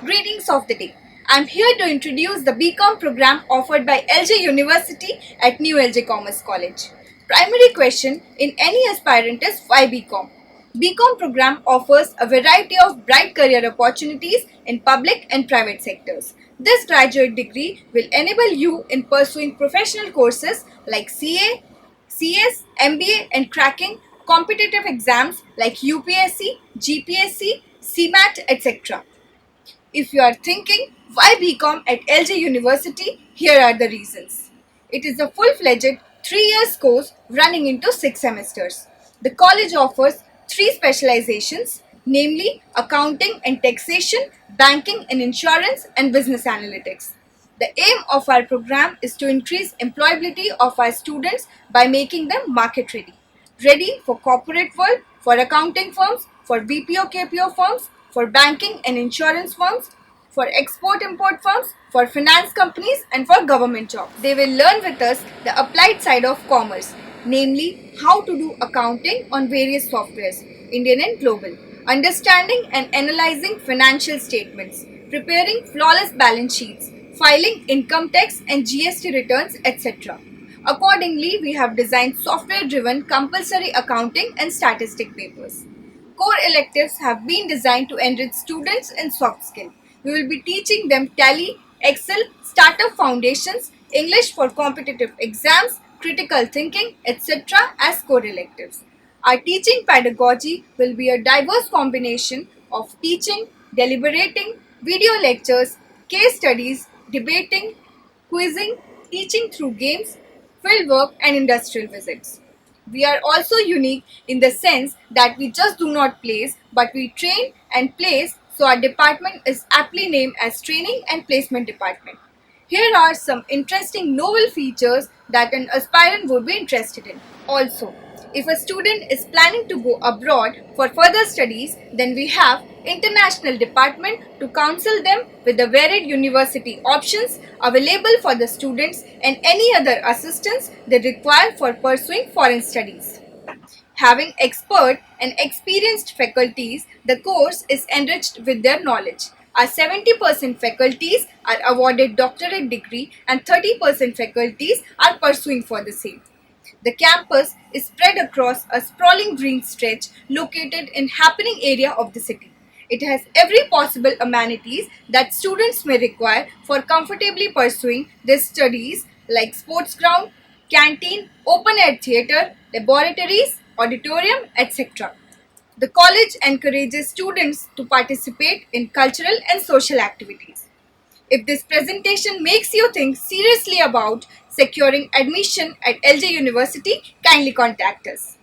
Greetings of the day. I'm here to introduce the BCom program offered by LJ University at New LJ Commerce College. Primary question in any aspirant is why BCom? BCom program offers a variety of bright career opportunities in public and private sectors. This graduate degree will enable you in pursuing professional courses like CA, CS, MBA and cracking competitive exams like UPSC, GPSC, CMAT, etc. If you are thinking why BCom at LJ University, here are the reasons. It is a full-fledged 3 year course running into 6 semesters. The college offers 3 specializations, namely accounting and taxation, banking and insurance, and business analytics. The aim of our program is to increase employability of our students by making them market ready for corporate world, for accounting firms, for BPO KPO firms, for banking and insurance firms, for export-import firms, for finance companies and for government jobs. They will learn with us the applied side of commerce, namely how to do accounting on various softwares, Indian and global, understanding and analyzing financial statements, preparing flawless balance sheets, filing income tax and GST returns, etc. Accordingly, we have designed software-driven compulsory accounting and statistic papers. Core electives have been designed to enrich students in soft skill. We will be teaching them Tally, Excel, Startup Foundations, English for competitive exams, critical thinking, etc. as core electives. Our teaching pedagogy will be a diverse combination of teaching, deliberating, video lectures, case studies, debating, quizzing, teaching through games, fieldwork, and industrial visits. We are also unique in the sense that we just do not place, but we train and place, so our department is aptly named as Training and Placement Department. Here are some interesting novel features that an aspirant would be interested in. Also, if a student is planning to go abroad for further studies, then we have international department to counsel them with the varied university options available for the students and any other assistance they require for pursuing foreign studies. Having expert and experienced faculties, the course is enriched with their knowledge. Our 70% faculties are awarded doctorate degree and 30% faculties are pursuing for the same. The campus is spread across a sprawling green stretch located in happening area of the city. It has every possible amenities that students may require for comfortably pursuing their studies like sports ground, canteen, open air theatre, laboratories, auditorium, etc. The college encourages students to participate in cultural and social activities. If this presentation makes you think seriously about securing admission at LJ University, kindly contact us.